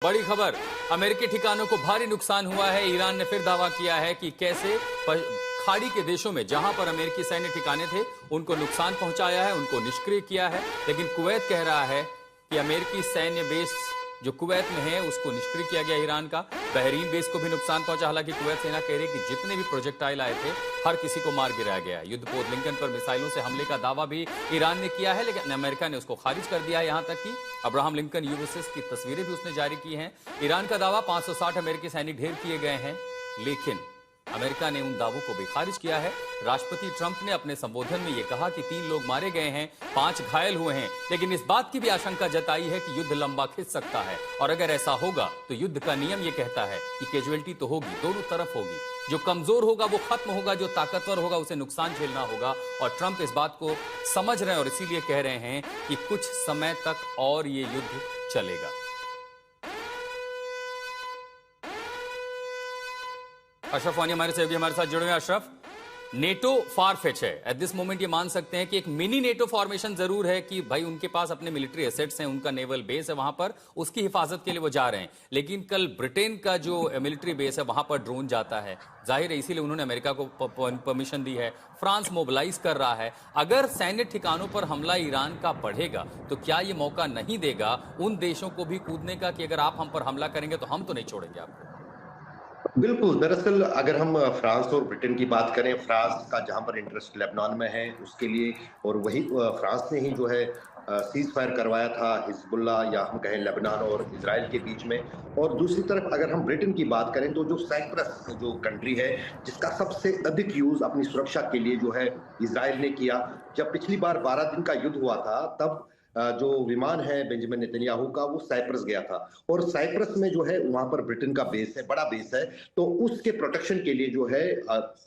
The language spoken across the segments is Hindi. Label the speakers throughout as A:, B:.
A: बड़ी खबर, अमेरिकी ठिकानों को भारी नुकसान हुआ है। ईरान ने फिर दावा किया है कि कैसे खाड़ी के देशों में जहां पर अमेरिकी सैन्य ठिकाने थे उनको नुकसान पहुंचाया है, उनको निष्क्रिय किया है। लेकिन कुवैत कह रहा है कि अमेरिकी सैन्य बेस जो कुवैत में है उसको निष्क्रिय किया गया ईरान का। बहरीन बेस को भी नुकसान पहुंचा। हालांकि कुवैत सेना कह रही है कि जितने भी प्रोजेक्टाइल आए थे हर किसी को मार गिराया गया। युद्धपोत लिंकन पर मिसाइलों से हमले का दावा भी ईरान ने किया है, लेकिन अमेरिका ने उसको खारिज कर दिया है। यहां तक कि अब्राहम लिंकन यूएसएस की तस्वीरें भी उसने जारी की हैं। ईरान का दावा 560 अमेरिकी सैनिक ढेर किए गए हैं, लेकिन अमेरिका ने उन दावों को भी खारिज किया है। राष्ट्रपति ट्रंप ने अपने संबोधन में यह कहा कि 3 लोग मारे गए हैं, 5 घायल हुए हैं, लेकिन इस बात की भी आशंका जताई है कि युद्ध लंबा खिंच सकता है। और अगर ऐसा होगा तो युद्ध का नियम यह कहता है कि कैजुअल्टी तो होगी, दोनों तरफ होगी। जो कमजोर होगा वो खत्म होगा, जो ताकतवर होगा उसे नुकसान झेलना होगा। और ट्रंप इस बात को समझ रहे हैं और इसीलिए कह रहे हैं कि कुछ समय तक और ये युद्ध चलेगा। अशरफ वानी हमारे सहयोगी हमारे साथ जुड़े हुए। अशरफ, नेटो फार फेच है एट दिस मोमेंट, ये मान सकते हैं कि एक मिनी नेटो फॉर्मेशन जरूर है कि भाई उनके पास अपने मिलिट्री एसेट्स हैं, उनका नेवल बेस है वहां पर, उसकी हिफाजत के लिए वो जा रहे हैं। लेकिन कल ब्रिटेन का जो मिलिट्री बेस है वहां पर ड्रोन जाता है, जाहिर है इसीलिए उन्होंने अमेरिका को परमिशन दी है। फ्रांस मोबिलाइज कर रहा है। अगर सैन्य ठिकानों पर हमला ईरान का बढ़ेगा तो क्या ये मौका नहीं देगा उन देशों को भी कूदने का कि अगर आप हम पर हमला करेंगे तो हम तो नहीं छोड़ेंगे आपको?
B: बिल्कुल, दरअसल अगर हम फ्रांस और ब्रिटेन की बात करें, फ्रांस का जहां पर इंटरेस्ट लेबनान में है उसके लिए, और वही फ्रांस ने ही जो है सीज फायर करवाया था हिजबुल्ला या हम कहें लेबनान और इजराइल के बीच में। और दूसरी तरफ अगर हम ब्रिटेन की बात करें तो जो साइप्रस जो कंट्री है जिसका सबसे अधिक यूज अपनी सुरक्षा के लिए जो है इजराइल ने किया। जब पिछली बार 12 दिन का युद्ध हुआ था तब जो विमान है बेंजामिन नेतन्याहू का वो साइप्रस गया था, और साइप्रस में जो है वहां पर ब्रिटेन का बेस है, बड़ा बेस है। तो उसके प्रोटेक्शन के लिए जो है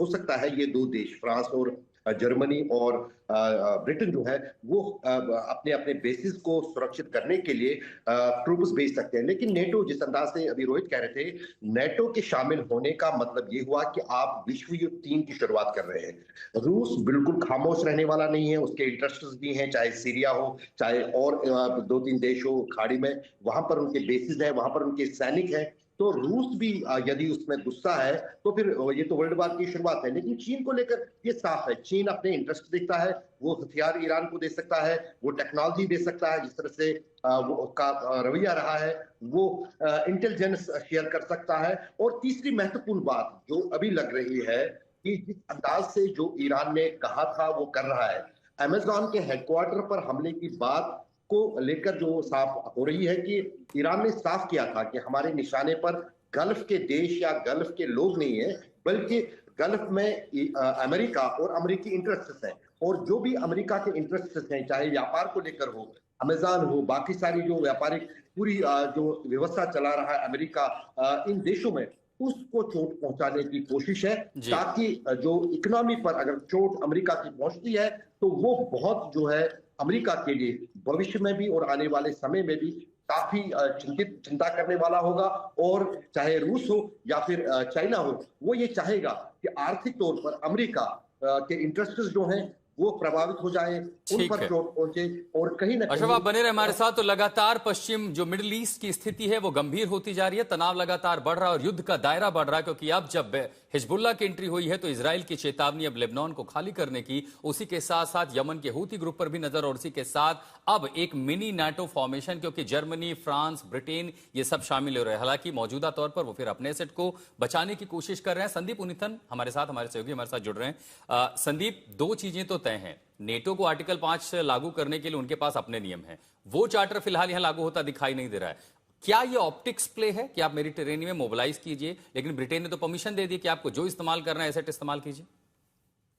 B: हो सकता है ये 2 देश फ्रांस और जर्मनी और ब्रिटेन जो है वो अपने अपने बेसिस को सुरक्षित करने के लिए ट्रूप्स भेज सकते हैं। लेकिन नेटो, जिस अंदाज से अभी रोहित कह रहे थे, नेटो के शामिल होने का मतलब ये हुआ कि आप विश्व युद्ध 3 की शुरुआत कर रहे हैं। रूस बिल्कुल खामोश रहने वाला नहीं है, उसके इंटरेस्ट्स भी हैं, चाहे सीरिया हो, चाहे और 2-3 देश हो खाड़ी में, वहां पर उनके बेसिस है, वहां पर उनके सैनिक हैं। तो रूस भी यदि उसमें गुस्सा है तो फिर ये तो वर्ल्ड वार की शुरुआत है। लेकिन चीन को लेकर ये साफ है, चीन अपने इंटरेस्ट देखता है, वो हथियार ईरान को दे सकता है, वो टेक्नोलॉजी दे सकता है, जिस तरह से वो उसका रवैया रहा है, वो इंटेलिजेंस शेयर कर सकता है। और तीसरी महत्वपूर्ण बात जो अभी लग रही है कि जिस अंदाज से जो ईरान ने कहा था वो कर रहा है, अमेजॉन के हेडक्वार्टर पर हमले की बात को लेकर जो साफ हो रही है कि ईरान ने साफ किया था कि हमारे निशाने पर गल्फ के देश या गल्फ के लोग नहीं है, बल्कि गल्फ में अमेरिका और अमेरिकी इंटरेस्ट्स हैं। और जो भी अमेरिका के इंटरेस्ट्स हैं, चाहे व्यापार को लेकर हो, अमेजॉन हो, बाकी सारी जो व्यापारिक पूरी जो व्यवस्था चला रहा है अमेरिका इन देशों में, उसको चोट पहुंचाने की कोशिश है, ताकि जो इकोनॉमी पर अगर चोट अमेरिका की पहुंचती है तो वो बहुत जो है अमेरिका के लिए भविष्य में भी और आने वाले समय में भी काफी चिंता करने वाला होगा। और चाहे रूस हो या फिर चाइना हो, वो ये चाहेगा कि आर्थिक तौर पर अमेरिका के इंटरेस्ट्स जो हैं वो प्रभावित हो जाए, उन पर चोट पहुंचे। और कहीं ना
A: अशरफ, आप बने रहे हमारे साथ। तो लगातार पश्चिम जो मिडिल ईस्ट की स्थिति है वो गंभीर होती जा रही है, तनाव लगातार बढ़ रहा है और युद्ध का दायरा बढ़ रहा है, क्योंकि अब जब हिजबुल्ला की एंट्री हुई है तो इजराइल की चेतावनी अब लेबनान को खाली करने की, उसी के साथ साथ यमन के हूती ग्रुप पर भी नजर, और उसी के साथ अब एक मिनी नाटो फॉर्मेशन, क्योंकि जर्मनी, फ्रांस, ब्रिटेन ये सब शामिल हो रहे हैं। हालांकि मौजूदा तौर पर वो फिर अपने सेट को बचाने की कोशिश कर रहे हैं। संदीप उनिथन हमारे साथ, हमारे सहयोगी हमारे साथ जुड़ रहे हैं। संदीप, 2 चीजें तो तय हैं, नेटो को आर्टिकल 5 लागू करने के लिए उनके पास अपने नियम हैं, वो चार्टर फिलहाल यहां लागू होता दिखाई नहीं दे रहा है। क्या ये ऑप्टिक्स प्ले है कि आप मेडिटेरेनियन में मोबिलाइज कीजिए, लेकिन ब्रिटेन ने तो परमिशन दे दी कि आपको जो इस्तेमाल करना है एसेट इस्तेमाल कीजिए?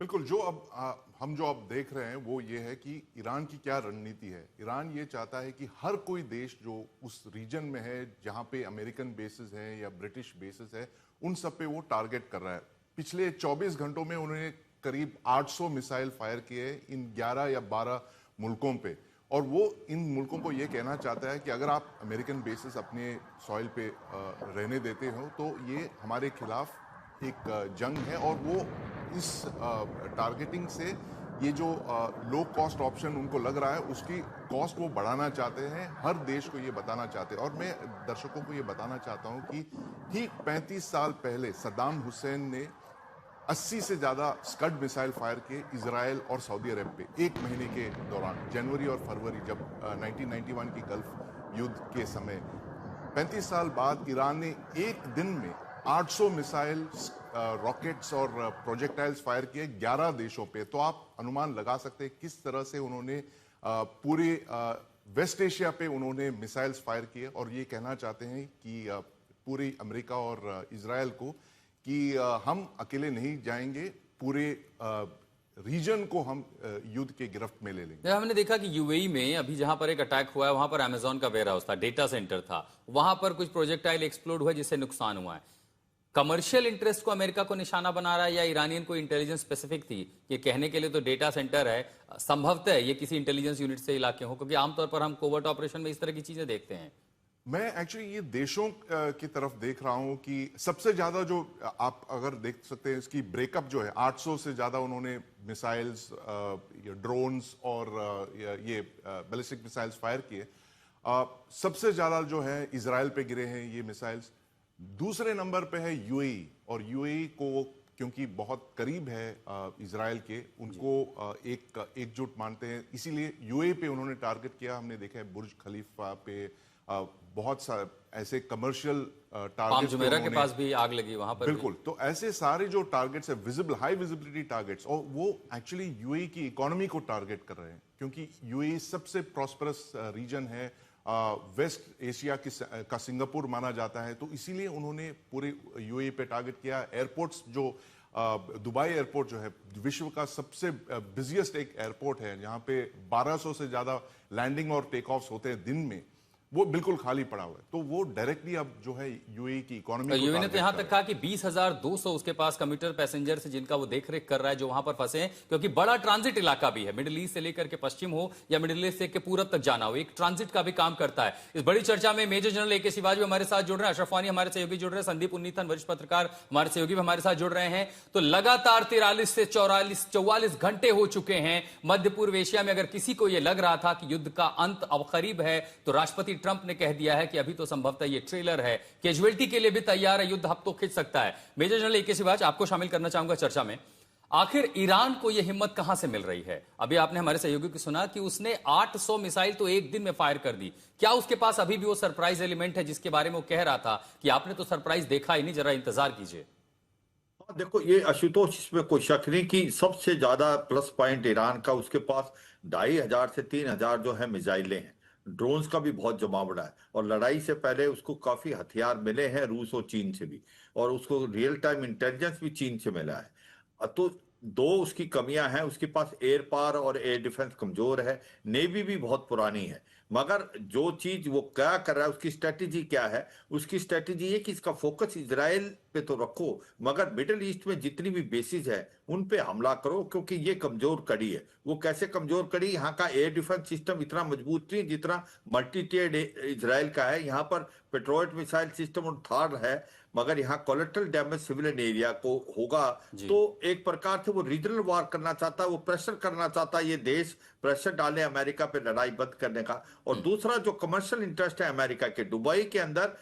C: बिल्कुल, जो अब हम जो अब देख रहे हैं वो ये है कि ईरान की क्या रणनीति है। ईरान ये चाहता है कि हर कोई देश जो उस रीजन में है जहां पे अमेरिकन बेसिस हैं या ब्रिटिश बेसिस है, उन सब पे वो टारगेट कर रहा है। पिछले 24 घंटों में उन्होंने करीब 800 मिसाइल फायर किए इन 11 या 12 मुल्कों पे, और वो इन मुल्कों को ये कहना चाहता है कि अगर आप अमेरिकन बेसिस अपने सॉइल पे रहने देते हो तो ये हमारे खिलाफ एक जंग है। और वो इस टारगेटिंग से ये जो लो कॉस्ट ऑप्शन उनको लग रहा है उसकी कॉस्ट वो बढ़ाना चाहते हैं, हर देश को ये बताना चाहते हैं। और मैं दर्शकों को ये बताना चाहता हूं कि ठीक 35 साल पहले सद्दाम हुसैन ने 80 से ज्यादा स्कड मिसाइल फायर किए इजराइल और सऊदी अरब पे एक महीने के दौरान, जनवरी और फरवरी, जब 1991 की गल्फ युद्ध के समय। 35 साल बाद ईरान ने एक दिन में 800 मिसाइल, रॉकेट्स और प्रोजेक्टाइल्स फायर किए 11 देशों पे। तो आप अनुमान लगा सकते हैं किस तरह से उन्होंने पूरे वेस्ट एशिया पे उन्होंने मिसाइल्स फायर किए। और ये कहना चाहते हैं कि पूरी अमेरिका और इजराइल को कि हम अकेले नहीं जाएंगे, पूरे रीजन को हम युद्ध के गिरफ्त में ले लेंगे।
A: हमने देखा कि यूएई में अभी जहां पर एक अटैक हुआ है, वहां पर अमेजॉन का वेयर हाउस था, डेटा सेंटर था, वहां पर कुछ प्रोजेक्टाइल एक्सप्लोड हुआ जिससे नुकसान हुआ है। कमर्शियल इंटरेस्ट को अमेरिका को निशाना बना रहा है या ईरानियन को इंटेलिजेंस स्पेसिफिक थी? ये कहने के लिए तो डेटा सेंटर है, संभवतः ये किसी इंटेलिजेंस यूनिट से इलाके हो, क्योंकि आमतौर पर हम कोवर्ट ऑपरेशन में इस तरह की चीजें देखते हैं।
C: मैं एक्चुअली ये देशों की तरफ देख रहा हूं कि सबसे ज्यादा जो आप अगर देख सकते हैं इसकी ब्रेकअप जो है, 800 से ज्यादा उन्होंने मिसाइल्स, ड्रोन्स और ये बैलिस्टिक मिसाइल्स फायर किए। सबसे ज्यादा जो है इजराइल पे गिरे हैं ये मिसाइल्स। दूसरे नंबर पे है यूएई, और यूएई को क्योंकि बहुत करीब है इजराइल के, उनको एकजुट मानते हैं, इसीलिए यूएई पे उन्होंने टारगेट किया। हमने देखा है बुर्ज खलीफा पे बहुत सा ऐसे कमर्शियल टारगेट्स
A: जुमेरा के पास भी आग लगी वहां पर।
C: बिल्कुल, तो ऐसे सारे जो टारगेट्स है विजिबल, हाई विजिबिलिटी टारगेट्स, और वो एक्चुअली यूएई की इकोनॉमी को टारगेट कर रहे हैं, क्योंकि यूएई सबसे प्रॉस्परस रीजन है, वेस्ट एशिया का सिंगापुर माना जाता है। तो इसीलिए उन्होंने पूरे यूएई पे टारगेट किया। एयरपोर्ट्स जो दुबई एयरपोर्ट जो है विश्व का सबसे बिजिएस्ट एक एयरपोर्ट है, जहां पे 1200 से ज्यादा लैंडिंग और टेक ऑफ्स होते हैं दिन में, वो बिल्कुल खाली पड़ा हुआ है। तो वो डायरेक्टली अब जो है यूएई की इकोनॉमी,
A: यूएई ने तो यहां तक कहा कि 20,200 उसके पास कम्यूटर पैसेंजर से जिनका वो देखरेख कर रहा है, जो वहां पर फंसे हैं, क्योंकि बड़ा ट्रांजिट इलाका भी है, मिडिल ईस्ट से लेकर के पश्चिम हो या मिडिल ईस्ट से पूरब तक जाना हो, एक ट्रांजिट का भी काम करता है। इस बड़ी चर्चा में मेजर जनरल ए के शिवाजी हमारे साथ जुड़ रहे हैं, अशरफ वानी हमारे सहयोगी जुड़ रहे हैं, संदीप उन्नीथन वरिष्ठ पत्रकार हमारे सहयोगी भी हमारे साथ जुड़ रहे हैं। तो लगातार 43 से 44 घंटे हो चुके हैं। मध्य पूर्व एशिया में अगर किसी को यह लग रहा था कि युद्ध का अंत अब करीब है, तो राष्ट्रपति ट्रंप ने कह दिया है कि अभी तो संभवतः ये ट्रेलर है, कैजुअलिटी के लिए भी तैयार है, युद्ध अब तो खिंच सकता है। Major general A K. शिवाज, आपको शामिल करना चाहूंगा चर्चा में। आखिर ईरान को यह हिम्मत कहां से मिल रही है? अभी आपने हमारे सहयोगी को सुना कि उसने 800 मिसाइल तो एक दिन में फायर कर दी। क्या उसके पास अभी भी वो सरप्राइज एलिमेंट है जिसके बारे में वो कह रहा था कि आपने तो सरप्राइज देखा ही नहीं, जरा इंतजार कीजिए?
D: देखो, ये आशुतोष, इसमें कोई शक नहीं कि सबसे ज्यादा प्लस पॉइंट ईरान का, उसके पास 2500 से 3000 जो है मिसाइलें हैं। ड्रोन्स का भी बहुत जमावड़ा है, और लड़ाई से पहले उसको काफी हथियार मिले हैं रूस और चीन से भी, और उसको रियल टाइम इंटेलिजेंस भी चीन से मिला है। तो दो उसकी कमियां हैं, उसके पास एयर पावर और एयर डिफेंस कमजोर है, नेवी भी बहुत पुरानी है। मगर जो चीज वो क्या कर रहा है, उसकी स्ट्रेटेजी क्या है? उसकी स्ट्रेटेजी है कि इसका फोकस इजराइल पे तो रखो, मगर मिडिल ईस्ट में जितनी भी बेसिस है उन पे हमला करो, क्योंकि ये कमजोर कड़ी है। वो कैसे कमजोर कड़ी? यहाँ का एयर डिफेंस सिस्टम इतना मजबूत नहीं जितना मल्टी टियर्ड इजराइल का है। यहाँ पर पेट्रोइट मिसाइल सिस्टम और थार है, मगर यहाँ कोलेट्रल डैमेज सिविलियन एरिया को होगा। तो एक प्रकार से वो रीजनल वार करना चाहता है, वो प्रेशर करना चाहता है, ये देश प्रेशर डाले अमेरिका पे लड़ाई बंद करने का। और दूसरा जो कमर्शियल इंटरेस्ट है अमेरिका के, दुबई के अंदर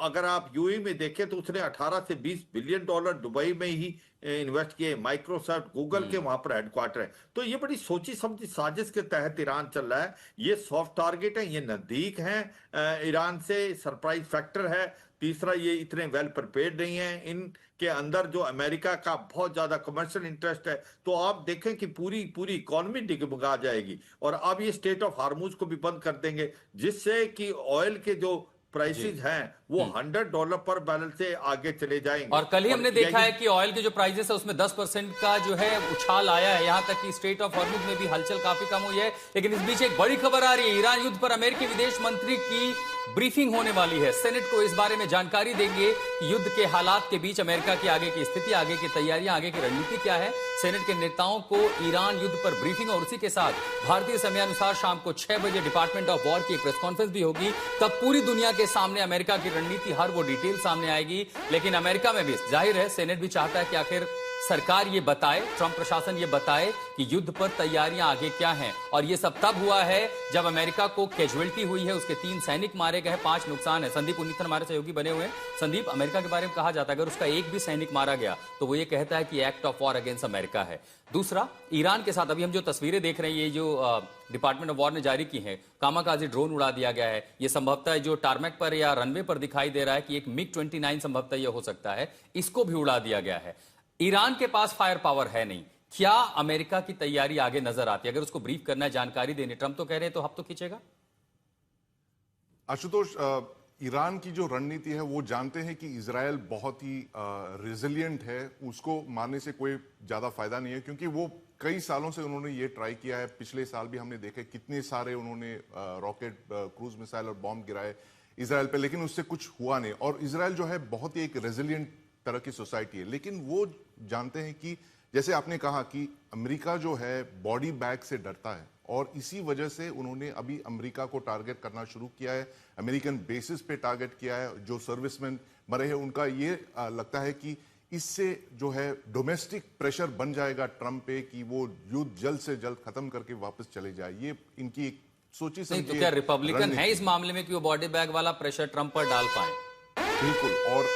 D: अगर आप यूएई में देखें तो उसने 18 से 20 बिलियन डॉलर दुबई में ही इन्वेस्ट किए। माइक्रोसॉफ्ट, गूगल के वहां पर हेडक्वार्टर है। तो ये बड़ी सोची समझी साजिश के तहत ईरान चल रहा है। ये सॉफ्ट टारगेट है, ये नजदीक है ईरान से, सरप्राइज फैक्टर है। तीसरा, ये इतने वेल प्रिपेयर्ड नहीं है। इनके अंदर जो अमेरिका का बहुत ज्यादा कमर्शियल इंटरेस्ट है, तो आप देखें कि पूरी इकोनॉमी डिगमगा जाएगी। और अब ये स्टेट ऑफ हार्मुज को भी बंद कर देंगे, जिससे कि ऑयल के जो प्राइसेस हैं वो $100 पर बैरल से आगे चले जाएंगे।
A: और कल ही हमने देखा है कि ऑयल के जो प्राइसेस है उसमें 10% का जो है उछाल आया है, यहां तक कि स्ट्रेट ऑफ हॉर्मुज में भी हलचल काफी कम हुई है। लेकिन इस बीच एक बड़ी खबर आ रही है, ईरान युद्ध पर अमेरिकी विदेश मंत्री की ब्रीफिंग होने वाली है। सेनेट को इस बारे में जानकारी देंगे, युद्ध के हालात के बीच अमेरिका की आगे की स्थिति, आगे की तैयारियां, आगे की रणनीति क्या है। सेनेट के नेताओं को ईरान युद्ध पर ब्रीफिंग, और उसी के साथ भारतीय समयानुसार शाम को 6 बजे डिपार्टमेंट ऑफ वॉर की एक प्रेस कॉन्फ्रेंस भी होगी। तब पूरी दुनिया के सामने अमेरिका की रणनीति, हर वो डिटेल सामने आएगी। लेकिन अमेरिका में भी जाहिर है सेनेट भी चाहता है कि आखिर सरकार ये बताए, ट्रंप प्रशासन ये बताए कि युद्ध पर तैयारियां आगे क्या हैं। और ये सब तब हुआ है जब अमेरिका को कैजुअलिटी हुई है, उसके 3 सैनिक मारे गए, 5 नुकसान है। संदीप उन्नीथन हमारे सहयोगी बने हुए हैं। संदीप, अमेरिका के बारे में कहा जाता है अगर उसका एक भी सैनिक मारा गया तो वो ये कहता है कि act of war against America है। दूसरा, ईरान के साथ अभी हम जो तस्वीरें देख रहे हैं, ये जो डिपार्टमेंट ऑफ वॉर ने जारी की है, कामाकाजी ड्रोन उड़ा दिया गया है। ये संभवतः जो टारमेक पर या रनवे पर दिखाई दे रहा है कि एक MiG-29 संभवतः ये हो सकता है, इसको भी उड़ा दिया गया है। ईरान के पास फायर पावर है नहीं। क्या अमेरिका की तैयारी आगे नजर आती है? अगर उसको ब्रीफ करना है, जानकारी देनी, ट्रंप तो कह रहे हैं तो हब तो खींचेगा।
C: आशुतोष, ईरान की जो रणनीति है वो जानते हैं कि इजरायल बहुत ही रेजिलिएंट है, उसको मारने से कोई ज्यादा फायदा नहीं है, क्योंकि वो कई सालों से उन्होंने ये ट्राई किया है। पिछले साल भी हमने देखे कितने सारे उन्होंने रॉकेट, क्रूज मिसाइल और बॉम्ब गिराए इजरायल पे, लेकिन उससे कुछ हुआ नहीं। और इजरायल जो है बहुत ही एक रेजिलिएंट तरह की सोसाइटी है, लेकिन वो जानते हैं कि जैसे आपने कहा कि अमेरिका जो है बॉडी बैग से डरता है, और इसी वजह से उन्होंने अभी अमेरिका को टारगेट करना शुरू किया है। अमेरिकन बेसिस पे टारगेट किया है। जो सर्विसमैन मरे हैं उनका ये लगता है कि इससे जो है डोमेस्टिक प्रेशर बन जाएगा ट्रंप पे कि वो युद्ध जल्द से जल्द खत्म करके वापस चले जाए। ये इनकी एक सोची समझी।
A: तो क्या रिपब्लिकन है इस मामले में कि वो बॉडी बैग वाला प्रेशर ट्रंप पर डाल पाए?
C: बिल्कुल, और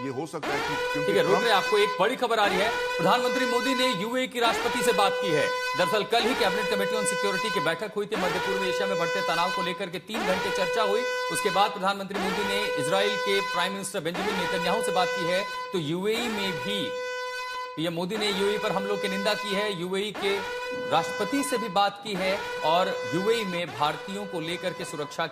C: ये हो सकता है कि
A: ठीक है, रुक रहे, आपको एक बड़ी खबर आ रही है। प्रधानमंत्री मोदी ने यूएई की राष्ट्रपति से बात की है। दरअसल कल ही कैबिनेट कमेटी ऑन सिक्योरिटी की बैठक हुई थी। मध्य पूर्व एशिया में बढ़ते तनाव को लेकर के 3 घंटे चर्चा हुई। उसके बाद प्रधानमंत्री मोदी ने इजराइल के प्राइम मिनिस्टर बेंजामिन नेतन्याहू से बात की है। तो यूएई में भी पीएम मोदी ने यूएई पर हमलों की निंदा की है, यूएई के राष्ट्रपति से भी बात की है, और यूएई में भारतीयों को लेकर के सुरक्षा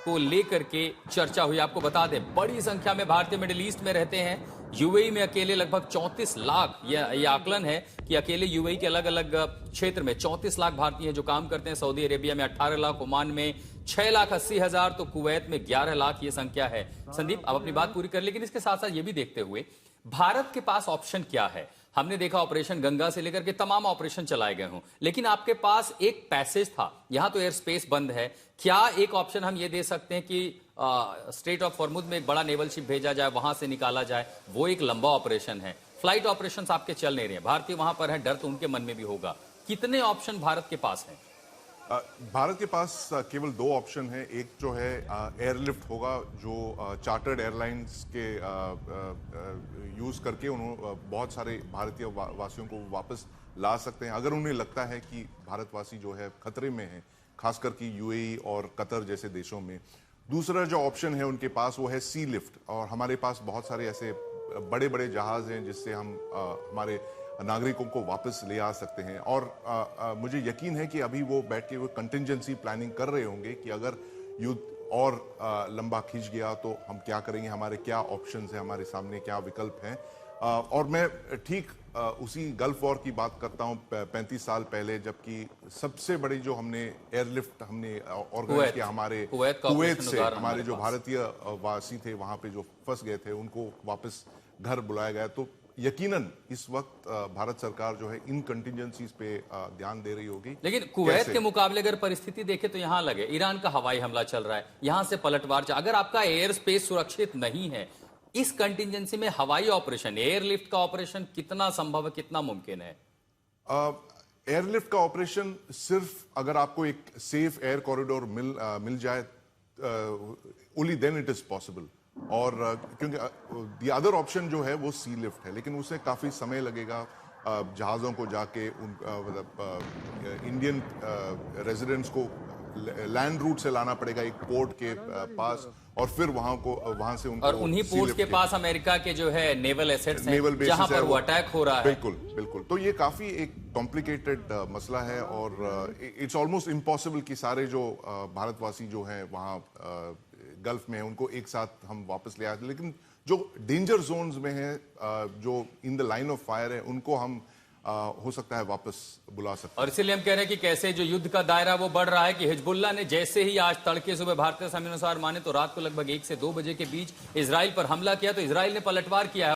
A: को लेकर के चर्चा हुई। आपको बता दें, बड़ी संख्या में भारतीय मिडिल ईस्ट में रहते हैं। यूएई में अकेले लगभग 34 लाख, यह आकलन है कि अकेले यूएई के अलग अलग क्षेत्र में 34 लाख भारतीय हैं जो काम करते हैं। सऊदी अरेबिया में 18 लाख, ओमान में 6,80,000, तो कुवैत में 11 लाख ये संख्या है। संदीप, अब अपनी बात पूरी कर, लेकिन इसके साथ साथ ये भी देखते हुए भारत के पास ऑप्शन क्या है। हमने देखा ऑपरेशन गंगा से लेकर के तमाम ऑपरेशन चलाए गए हों, लेकिन आपके पास एक पैसेज था, यहां तो एयर स्पेस बंद है। क्या एक ऑप्शन हम ये दे सकते हैं कि स्ट्रेट ऑफ हॉर्मुज में एक बड़ा नेवल शिप भेजा जाए, वहां से निकाला जाए? वो एक लंबा ऑपरेशन है। फ्लाइट ऑपरेशन आपके चल नहीं रहे, भारतीय वहां पर है, डर तो उनके मन में भी होगा। कितने ऑप्शन भारत के पास हैं?
C: भारत के पास केवल 2 ऑप्शन है। एक जो है एयरलिफ्ट होगा, जो चार्टर्ड एयरलाइंस के यूज करके उन्होंने बहुत सारे भारतीय वासियों को वापस ला सकते हैं अगर उन्हें लगता है कि भारतवासी जो है खतरे में है, खासकर कि यूएई और कतर जैसे देशों में। दूसरा जो ऑप्शन है उनके पास वो है सी लिफ्ट, और हमारे पास बहुत सारे ऐसे बड़े बड़े जहाज हैं जिससे हम हमारे नागरिकों को वापस ले आ सकते हैं। और मुझे यकीन है कि अभी वो बैठ के वो कंटिंजेंसी प्लानिंग कर रहे होंगे कि अगर युद्ध और लंबा खींच गया तो हम क्या करेंगे, हमारे क्या ऑप्शंस हैं, हमारे सामने क्या विकल्प हैं। और मैं ठीक उसी गल्फ वॉर की बात करता हूं 35 साल पहले, जबकि सबसे बड़ी जो हमने एयरलिफ्ट हमने ऑर्गेनाइज किया हमारे कुवैत से, हमारे जो भारतीय वासी थे वहां पे जो फंस गए थे उनको वापस घर बुलाया गया। तो यकीनन इस वक्त भारत सरकार जो है इन कंटिजेंसीज पे ध्यान दे रही होगी।
A: लेकिन कुवैत के मुकाबले अगर परिस्थिति देखें तो यहां लगे ईरान का हवाई हमला चल रहा है, यहां से पलटवार, अगर आपका एयर स्पेस सुरक्षित नहीं है, इस कंटिजेंसी में हवाई ऑपरेशन, एयरलिफ्ट का ऑपरेशन कितना संभव है, कितना मुमकिन है?
C: एयरलिफ्ट का ऑपरेशन सिर्फ अगर आपको एक सेफ एयर कॉरिडोर मिल जाए, only then it is possible. और क्योंकि द अदर ऑप्शन जो है वो सी लिफ्ट है, लेकिन उसे काफी समय लगेगा जहाजों को जाके मतलब इंडियन रेजिडेंट्स को लैंड रूट से लाना पड़ेगा एक पोर्ट के पास, और फिर वहां से उनको,
A: और उन्हीं पोर्ट के पास अमेरिका के जो है नेवल एसेट्स हैं जहां पर वो अटैक हो रहा है।
C: बिल्कुल बिल्कुल। तो ये काफी एक कॉम्प्लिकेटेड मसला है, और इट्स ऑलमोस्ट इम्पॉसिबल कि सारे जो भारतवासी जो हैं वहां गल्फ में उनको एक साथ हम वापस ले आए। लेकिन जो डेंजर जोन्स में है, जो in the line of fire है, उनको हम हो सकता है वापस बुला सकते हैं।
A: और इसीलिए हम कह रहे हैं कि कैसे जो युद्ध का दायरा वो बढ़ रहा है कि हिजबुल्लाह ने जैसे ही आज तड़के सुबह भारतीय समय अनुसार माने तो रात को लगभग 1 से 2 बजे के बीच इजराइल पर हमला किया, तो इजराइल ने पलटवार किया है।